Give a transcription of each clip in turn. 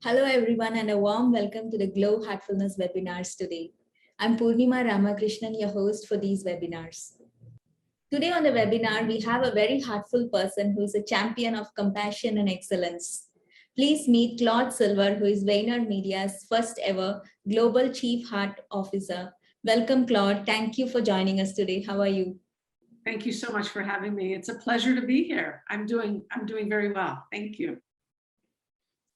Hello everyone and a warm welcome to the Glow Heartfulness webinars today. I'm Purnima Ramakrishnan, your host for these webinars. Today on the webinar, we have a very heartful person who is a champion of compassion and excellence. Please meet Claude Silver, who is Vayner Media's first ever Global Chief Heart Officer. Welcome, Claude. Thank you for joining us today. How are you? Thank you so much for having me. It's a pleasure to be here. I'm doing very well. Thank you.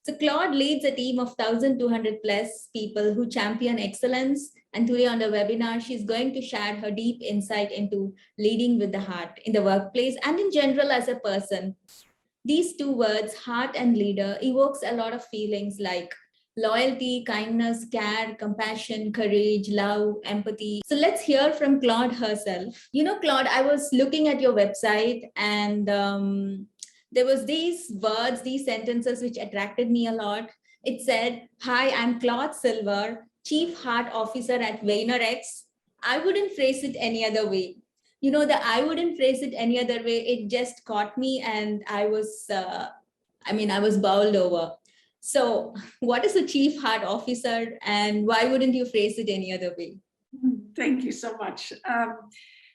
So Claude leads a team of 1,200 plus people who champion excellence. And today on the webinar, she's going to share her deep insight into leading with the heart in the workplace and in general as a person. These two words, heart and leader, evokes a lot of feelings like loyalty, kindness, care, compassion, courage, love, empathy. So let's hear from Claude herself. You know, Claude, I was looking at your website and there was these words, these sentences which attracted me a lot. It said, "Hi, I'm Claude Silver, Chief Heart Officer at Vayner X." I wouldn't phrase it any other way. You know, I wouldn't phrase it any other way. It just caught me and I was bowled over. So what is a Chief Heart Officer and why wouldn't you phrase it any other way? Thank you so much.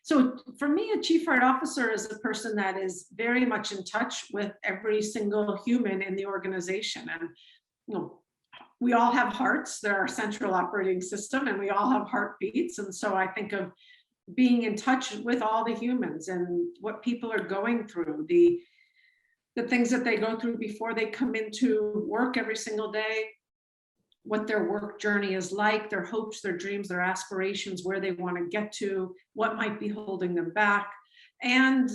So for me, a Chief Heart Officer is a person that is very much in touch with every single human in the organization. And, you know, we all have hearts, they're our central operating system, and we all have heartbeats. And so I think of being in touch with all the humans and what people are going through, the things that they go through before they come into work every single day, what their work journey is like, their hopes, their dreams, their aspirations, where they want to get to, what might be holding them back, and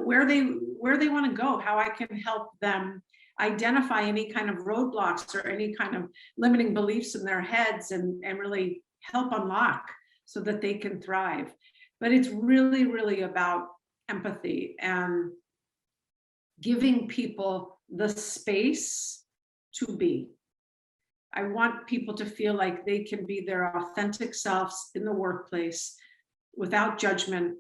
where they want to go, how I can help them identify any kind of roadblocks or any kind of limiting beliefs in their heads and really help unlock so that they can thrive. But it's really, really about empathy and giving people the space to be. I want people to feel like they can be their authentic selves in the workplace without judgment.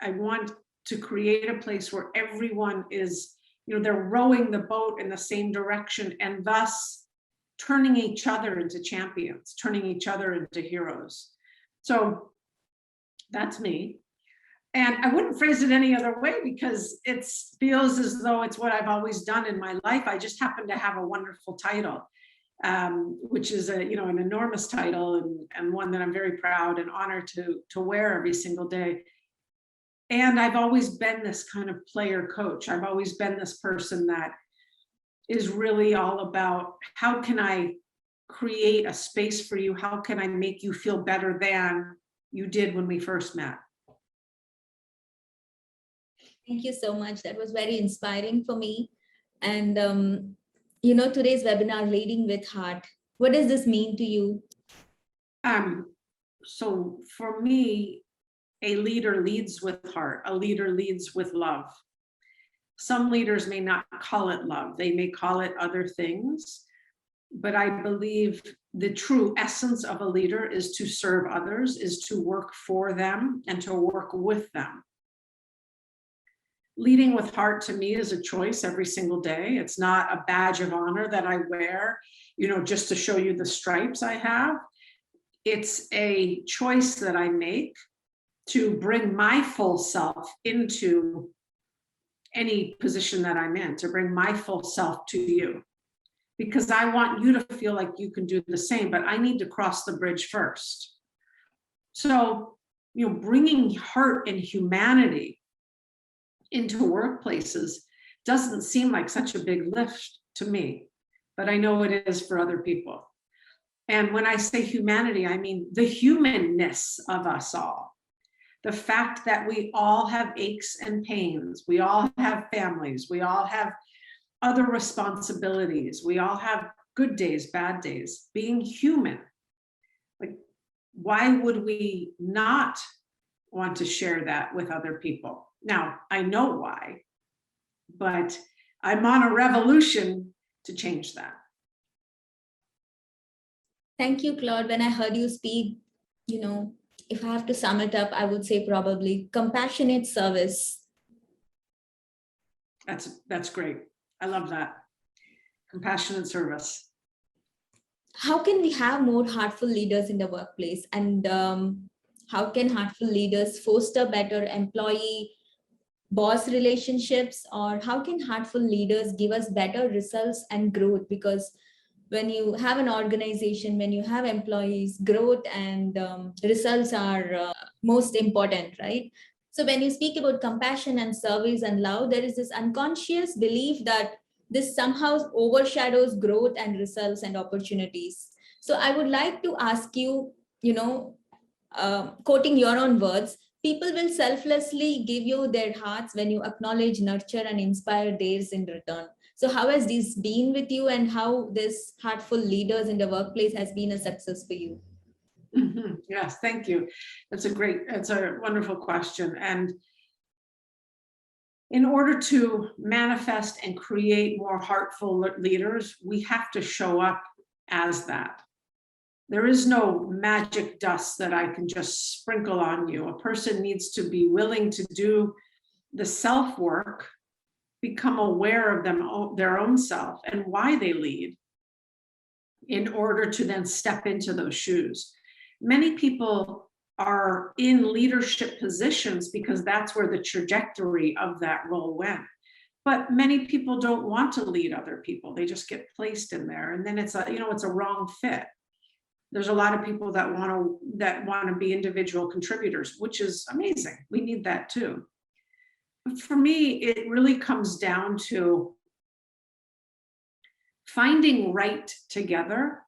I want to create a place where everyone is, they're rowing the boat in the same direction and thus turning each other into champions, turning each other into heroes. So that's me. And I wouldn't phrase it any other way because it feels as though it's what I've always done in my life. I just happen to have a wonderful title. Which is an enormous title and one that I'm very proud and honored to wear every single day. And I've always been this kind of player coach. I've always been this person that is really all about how can I create a space for you? How can I make you feel better than you did when we first met? Thank you so much. That was very inspiring for me. And today's webinar, Leading with Heart. What does this mean to you? So for me, a leader leads with heart. A leader leads with love. Some leaders may not call it love. They may call it other things. But I believe the true essence of a leader is to serve others, is to work for them and to work with them. Leading with heart to me is a choice every single day. It's not a badge of honor that I wear, just to show you the stripes I have. It's a choice that I make to bring my full self into any position that I'm in, to bring my full self to you. Because I want you to feel like you can do the same, but I need to cross the bridge first. So, bringing heart and humanity into workplaces doesn't seem like such a big lift to me, but I know it is for other people. And when I say humanity, I mean the humanness of us all. The fact that we all have aches and pains, we all have families, we all have other responsibilities, we all have good days, bad days. Being human, like, why would we not want to share that with other people? Now, I know why, but I'm on a revolution to change that. Thank you, Claude. When I heard you speak, if I have to sum it up, I would say probably compassionate service. That's great. I love that. Compassionate service. how can we have more heartful leaders in the workplace? And how can heartful leaders foster better employee boss relationships? Or how can heartful leaders give us better results and growth? Because when you have an organization, when you have employees, growth and results are most important, right? So when you speak about compassion and service and love, there is this unconscious belief that this somehow overshadows growth and results and opportunities. So I would like to ask you, quoting your own words, people will selflessly give you their hearts when you acknowledge, nurture, and inspire theirs in return. So, how has this been with you, and how this heartful leaders in the workplace has been a success for you? Yes, thank you. That's a wonderful question. And in order to manifest and create more heartful leaders, we have to show up as that. There is no magic dust that I can just sprinkle on you. A person needs to be willing to do the self work, become aware of their own self and why they lead, in order to then step into those shoes. Many people are in leadership positions because that's where the trajectory of that role went. But many people don't want to lead other people. They just get placed in there. And then it's a wrong fit. There's a lot of people that want to be individual contributors, which is amazing. We need that too. But for me, it really comes down to finding right together,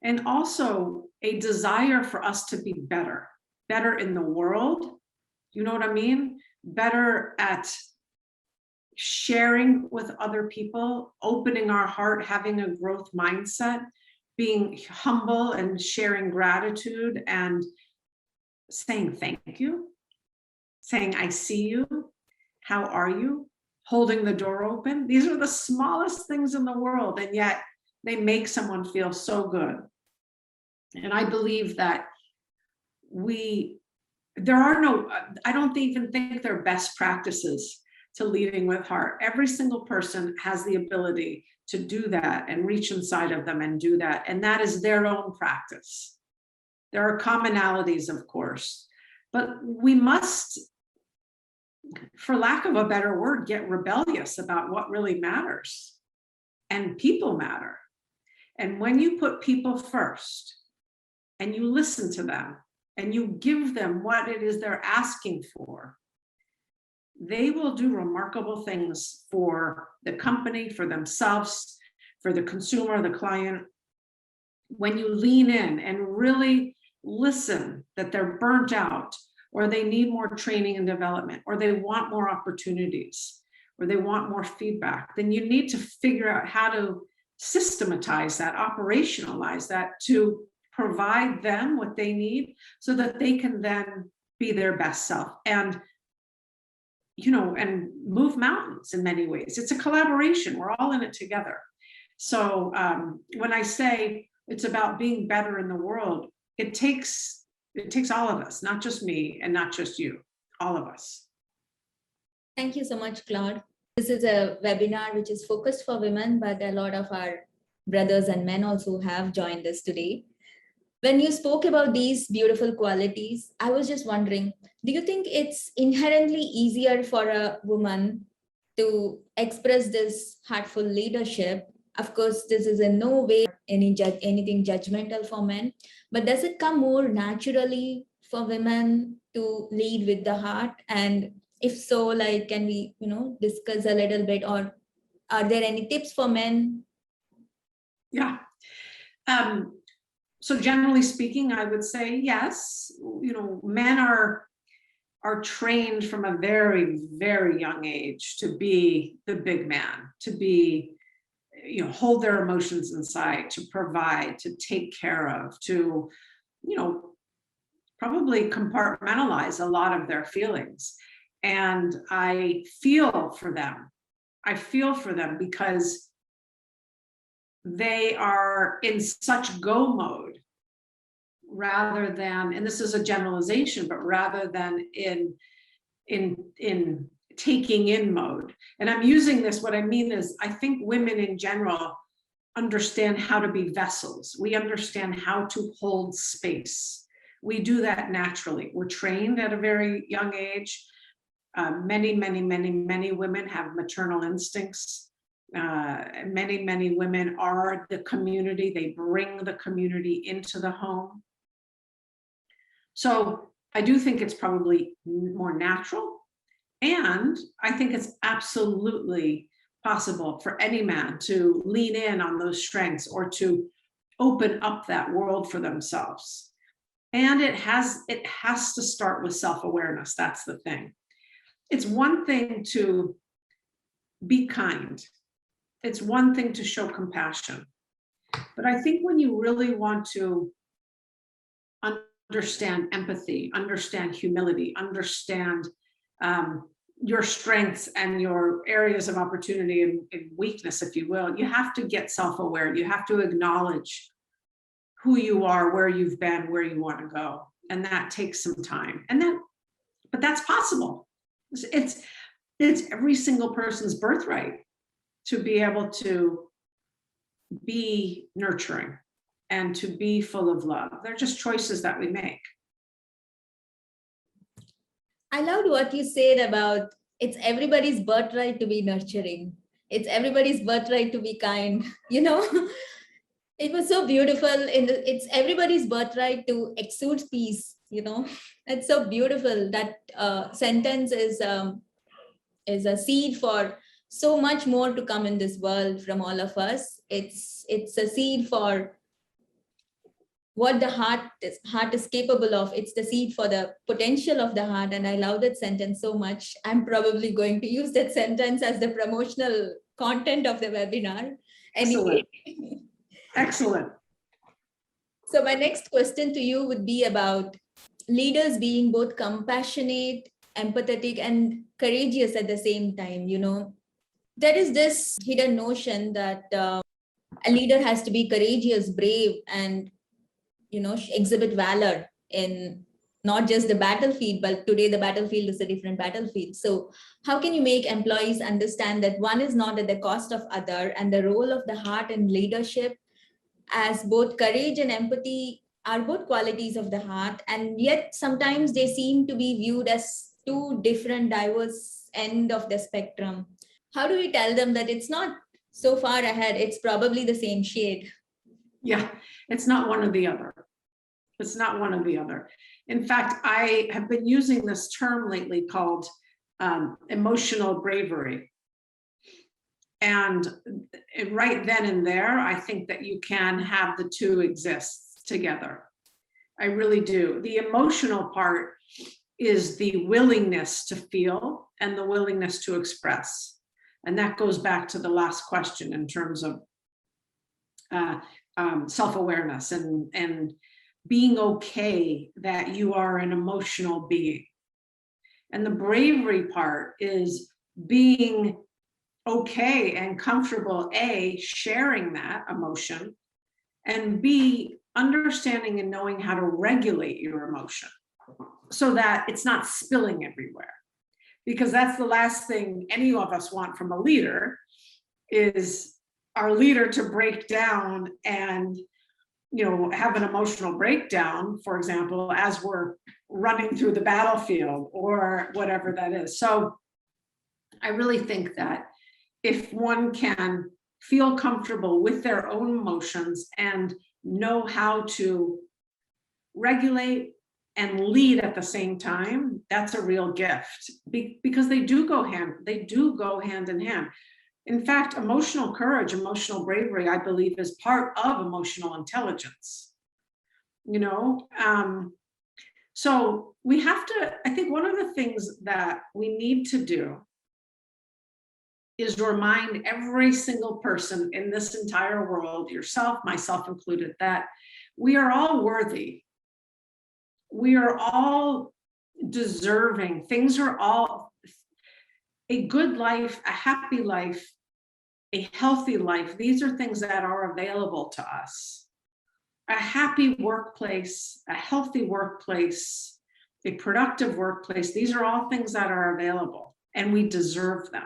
and also a desire for us to be better in the world. You know what I mean? Better at sharing with other people, opening our heart, having a growth mindset, being humble and sharing gratitude and saying thank you, saying I see you, how are you, holding the door open. These are the smallest things in the world, and yet they make someone feel so good. And I believe that I don't even think they're best practices to leading with heart. Every single person has the ability to do that and reach inside of them and do that. And that is their own practice. There are commonalities, of course, but we must, for lack of a better word, get rebellious about what really matters. And people matter. And when you put people first and you listen to them and you give them what it is they're asking for, they will do remarkable things for the company, for themselves, for the consumer, the client. When you lean in and really listen that they're burnt out, or they need more training and development, or they want more opportunities, or they want more feedback, then you need to figure out how to systematize that, operationalize that, to provide them what they need so that they can then be their best self and move mountains in many ways. It's a collaboration. We're all in it together. So when I say it's about being better in the world, it takes all of us, not just me and not just you, all of us. Thank you so much, Claude. This is a webinar which is focused for women, but a lot of our brothers and men also have joined us today. When you spoke about these beautiful qualities, I was just wondering, do you think it's inherently easier for a woman to express this heartful leadership? Of course, this is in no way anything judgmental for men, but does it come more naturally for women to lead with the heart? And if so, can we, discuss a little bit, or are there any tips for men? Yeah. So generally speaking, I would say yes. Men are trained from a very, very young age to be the big man, to be, hold their emotions inside, to provide, to take care of, to, probably compartmentalize a lot of their feelings. And I feel for them. I feel for them because they are in such go mode rather than, and this is a generalization, but rather than in taking in mode. And I'm using this, what I mean is I think women in general understand how to be vessels. We understand how to hold space. We do that naturally. We're trained at a very young age. Many women have maternal instincts. Many women are the community. They bring the community into the home. So I do think it's probably more natural. And I think it's absolutely possible for any man to lean in on those strengths or to open up that world for themselves. And it has to start with self-awareness. That's the thing. It's one thing to be kind. It's one thing to show compassion. But I think when you really want to understand empathy, understand humility, understand your strengths and your areas of opportunity and weakness, if you will, you have to get self-aware. You have to acknowledge who you are, where you've been, where you want to go. And that takes some time. But that's possible. It's every single person's birthright to be able to be nurturing and to be full of love. They're just choices that we make. I loved what you said about it's everybody's birthright to be nurturing. It's everybody's birthright to be kind. It was so beautiful. It's everybody's birthright to exude peace. It's so beautiful. That sentence is a seed for so much more to come in this world from all of us. It's a seed for what the heart is capable of. It's the seed for the potential of the heart. And I love that sentence so much. I'm probably going to use that sentence as the promotional content of the webinar. Anyway. Excellent. So my next question to you would be about leaders being both compassionate, empathetic, and courageous at the same time. There is this hidden notion that a leader has to be courageous, brave, and exhibit valor in not just the battlefield, but today the battlefield is a different battlefield. So how can you make employees understand that one is not at the cost of other, and the role of the heart in leadership, as both courage and empathy are both qualities of the heart, and yet sometimes they seem to be viewed as two different diverse end of the spectrum? How do we tell them that it's not so far ahead, it's probably the same shade? Yeah, it's not one or the other. It's not one or the other. In fact, I have been using this term lately called emotional bravery. And right then and there, I think that you can have the two exist together. I really do. The emotional part is the willingness to feel and the willingness to express. And that goes back to the last question in terms of self-awareness and being okay that you are an emotional being. And the bravery part is being okay and comfortable, A, sharing that emotion, and B, understanding and knowing how to regulate your emotion so that it's not spilling everywhere. Because that's the last thing any of us want from a leader, is our leader to break down and have an emotional breakdown, for example, as we're running through the battlefield or whatever that is. So I really think that if one can feel comfortable with their own emotions and know how to regulate and lead at the same time, that's a real gift, because they do go hand in hand. In fact, emotional courage, emotional bravery, I believe, is part of emotional intelligence. So we have to, I think one of the things that we need to do is remind every single person in this entire world, yourself, myself included, that we are all worthy. We are all deserving. Things are all a good life, a happy life, a healthy life. These are things that are available to us. A happy workplace, a healthy workplace, a productive workplace. These are all things that are available, and we deserve them.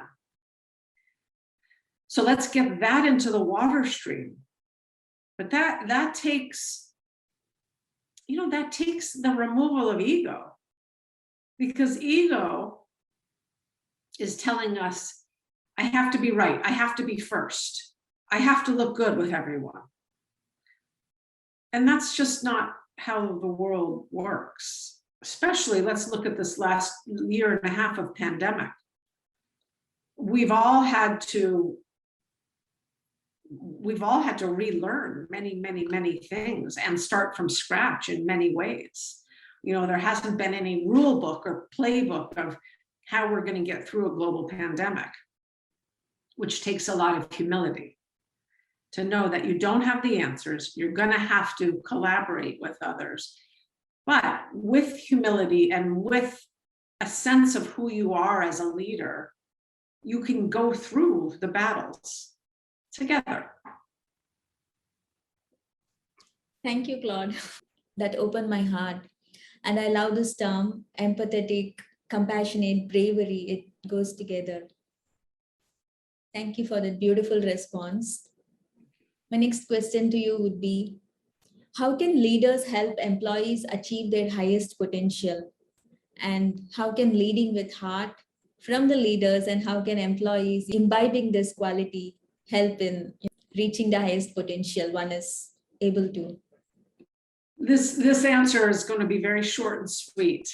So let's get that into the water stream. But that takes, that takes the removal of ego, because ego is telling us, I have to be right. I have to be first. I have to look good with everyone. And that's just not how the world works. Especially, let's look at this last year and a half of pandemic. We've all had to relearn many things and start from scratch in many ways. There hasn't been any rule book or playbook of how we're going to get through a global pandemic, which takes a lot of humility to know that you don't have the answers. You're going to have to collaborate with others, but with humility and with a sense of who you are as a leader, you can go through the battles together. Thank you, Claude. That opened my heart. And I love this term, empathetic, compassionate, bravery. It goes together. Thank you for that beautiful response. My next question to you would be, how can leaders help employees achieve their highest potential? And how can leading with heart from the leaders, and how can employees imbibing this quality help in reaching the highest potential one is able to? This answer is going to be very short and sweet.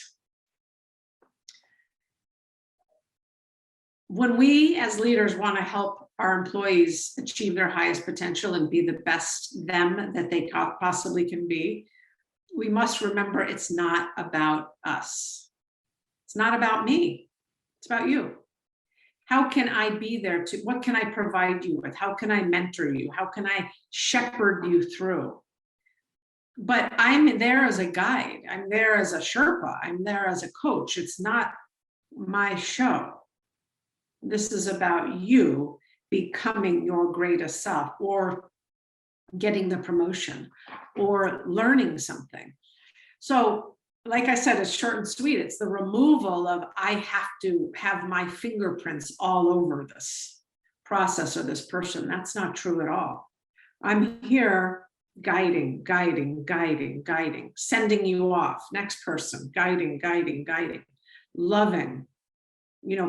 When we as leaders want to help our employees achieve their highest potential and be the best them that they possibly can be, we must remember it's not about us. It's not about me. It's about you. How can I be there to, what can I provide you with? How can I mentor you? How can I shepherd you through? But I'm there as a guide. I'm there as a Sherpa. I'm there as a coach. It's not my show. This is about you becoming your greatest self, or getting the promotion, or learning something. So, like I said, it's short and sweet. It's the removal of, I have to have my fingerprints all over this process or this person. That's not true at all. I'm here guiding, sending you off, next person, guiding, loving,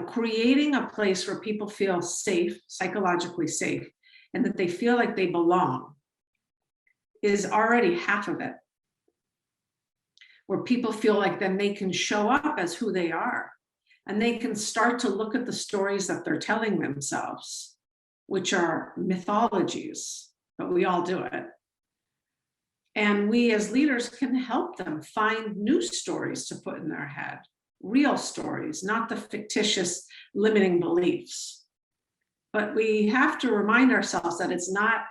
creating a place where people feel safe, psychologically safe, and that they feel like they belong is already half of it. Where people feel like then they can show up as who they are, and they can start to look at the stories that they're telling themselves, which are mythologies, but we all do it. And we as leaders can help them find new stories to put in their head, real stories, not the fictitious limiting beliefs. But we have to remind ourselves that it's not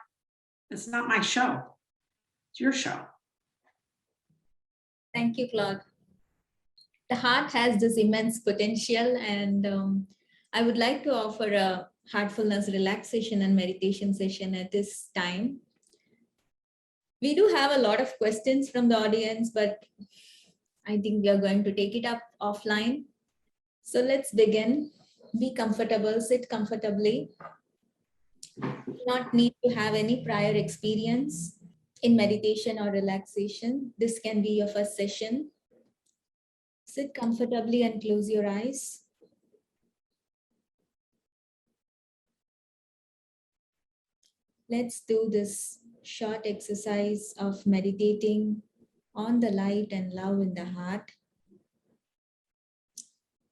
my show. It's your show. Thank you, Claude. The heart has this immense potential, and I would like to offer a heartfulness relaxation and meditation session at this time. We do have a lot of questions from the audience, but I think we are going to take it up offline. So let's begin. Be comfortable, sit comfortably. Do not need to have any prior experience in meditation or relaxation. This can be your first session. Sit comfortably and close your eyes. Let's do this short exercise of meditating on the light and love in the heart.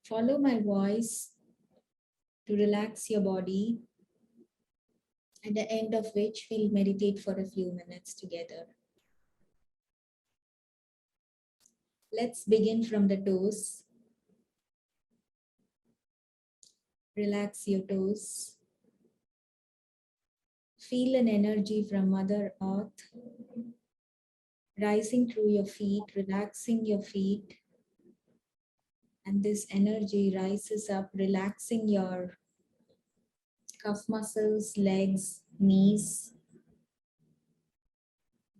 Follow my voice to relax your body, at the end of which we'll meditate for a few minutes together. Let's begin from the toes. Relax your toes. Feel an energy from Mother Earth rising through your feet, relaxing your feet. And this energy rises up, relaxing your calf muscles, legs, knees.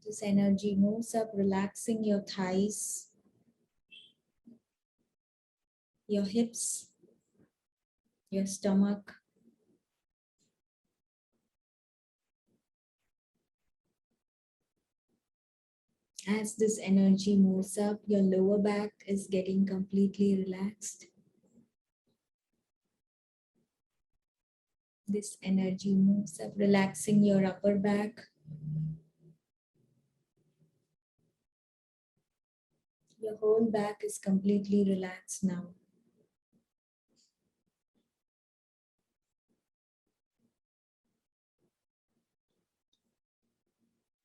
This energy moves up, relaxing your thighs, your hips, your stomach, As this energy moves up, your lower back is getting completely relaxed. This energy moves up, relaxing your upper back. Your whole back is completely relaxed now.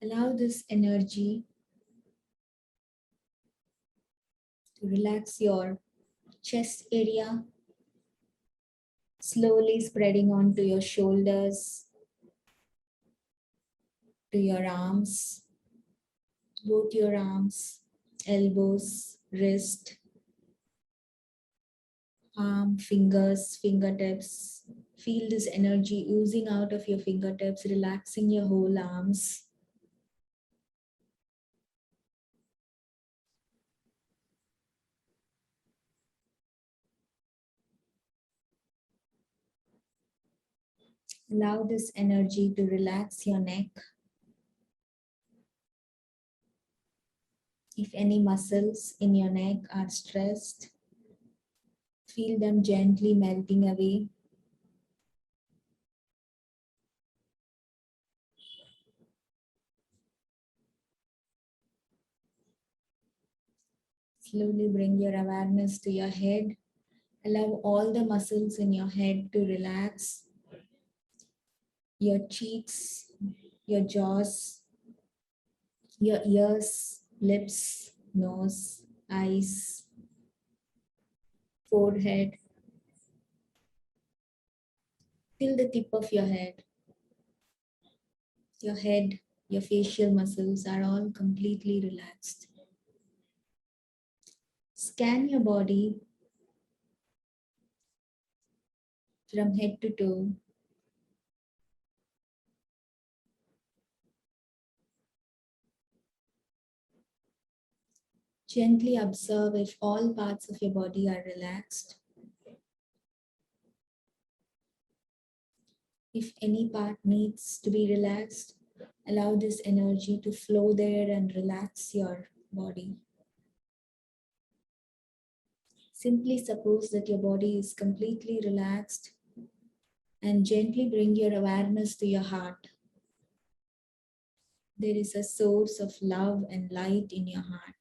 Allow this energy to relax your chest area, slowly spreading onto your shoulders, to your arms, both your arms, elbows, wrist, palm, fingers, fingertips. Feel this energy oozing out of your fingertips, relaxing your whole arms. Allow this energy to relax your neck. If any muscles in your neck are stressed, feel them gently melting away. Slowly bring your awareness to your head. Allow all the muscles in your head to relax. Your cheeks, your jaws, your ears, lips, nose, eyes, forehead, till the tip of your head. Your head, your facial muscles are all completely relaxed. Scan your body from head to toe. Gently observe if all parts of your body are relaxed. If any part needs to be relaxed, allow this energy to flow there and relax your body. Simply suppose that your body is completely relaxed and gently bring your awareness to your heart. There is a source of love and light in your heart.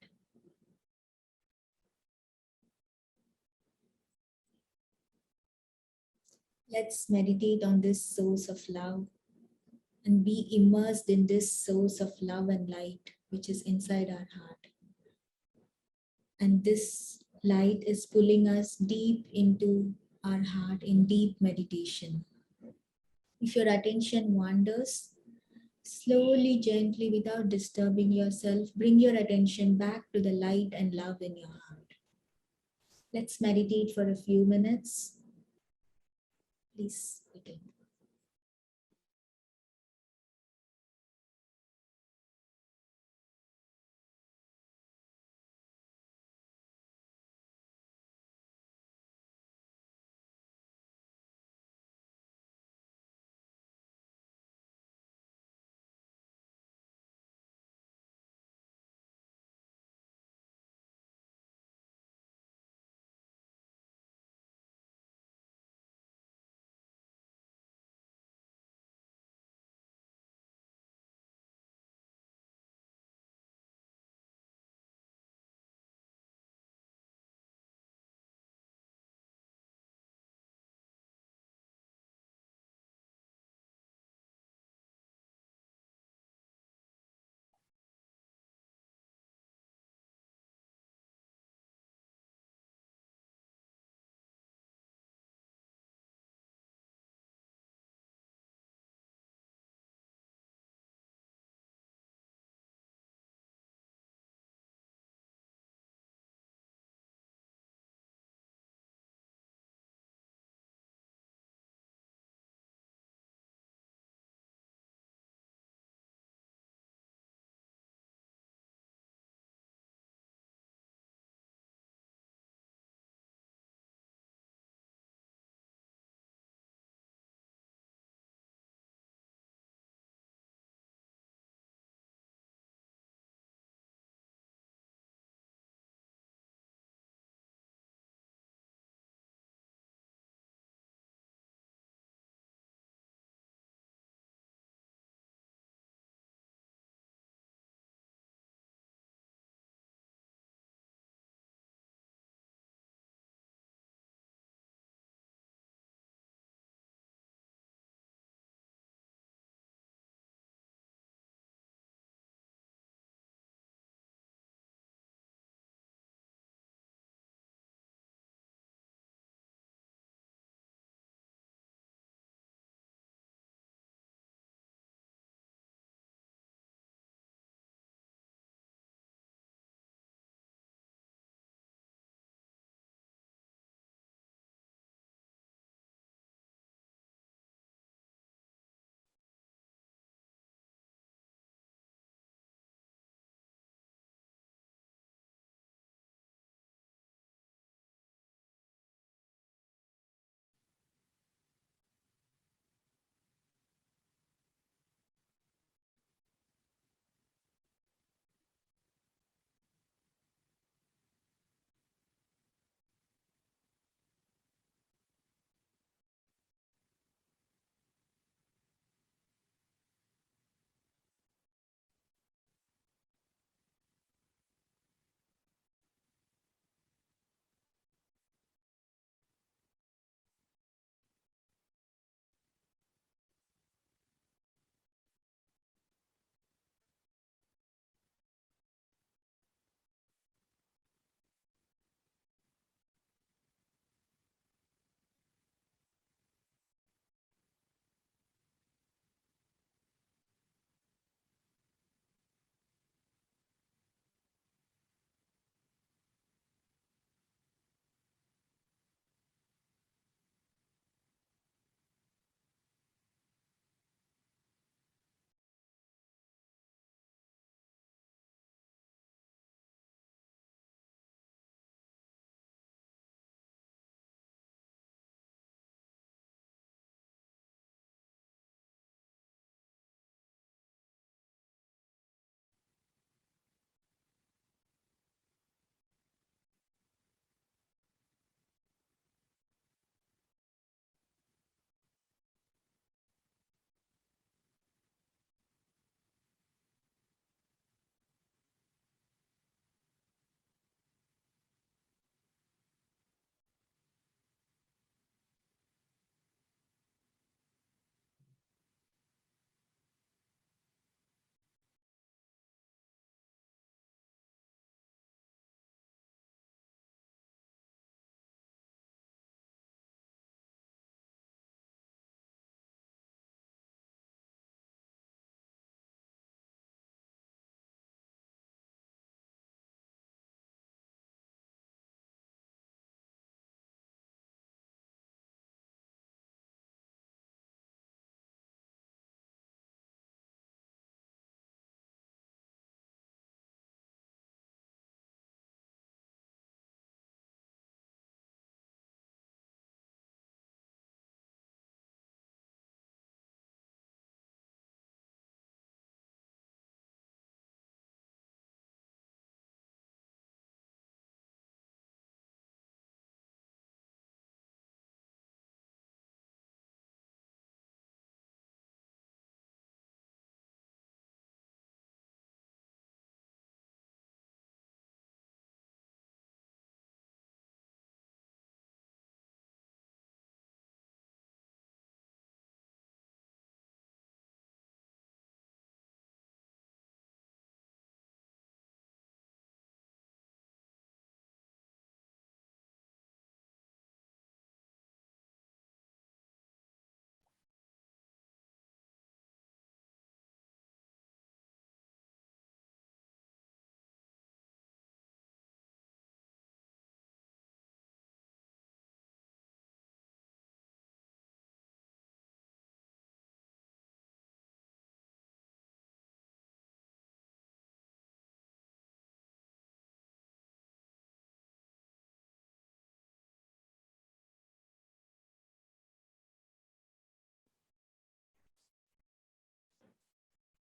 Let's meditate on this source of love and be immersed in this source of love and light which is inside our heart. And this light is pulling us deep into our heart in deep meditation. If your attention wanders, slowly, gently, without disturbing yourself, bring your attention back to the light and love in your heart. Let's meditate for a few minutes. Please begin.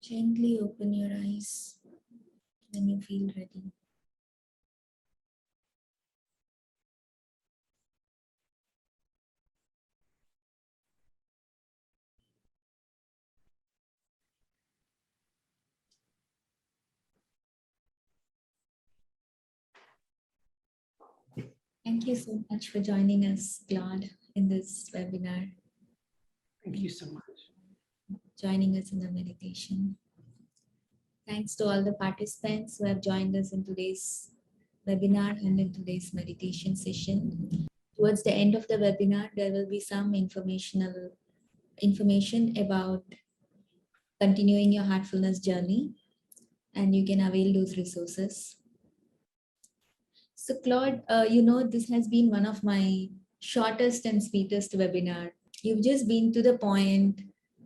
Gently open your eyes when you feel ready. Thank you so much for joining us, Claude, in this webinar, Thank you so much. joining us in the meditation. Thanks to all the participants who have joined us in today's webinar and in today's meditation session. Towards the end of the webinar, there will be some information about continuing your heartfulness journey, and you can avail those resources. So Claude, this has been one of my shortest and sweetest webinar. You've just been to the point,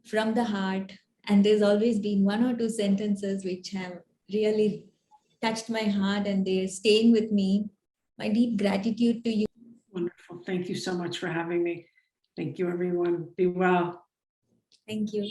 from the heart, and there's always been one or two sentences which have really touched my heart and they're staying with me. My deep gratitude to you. Wonderful. Thank you so much for having me. Thank you, everyone. Be well. Thank you.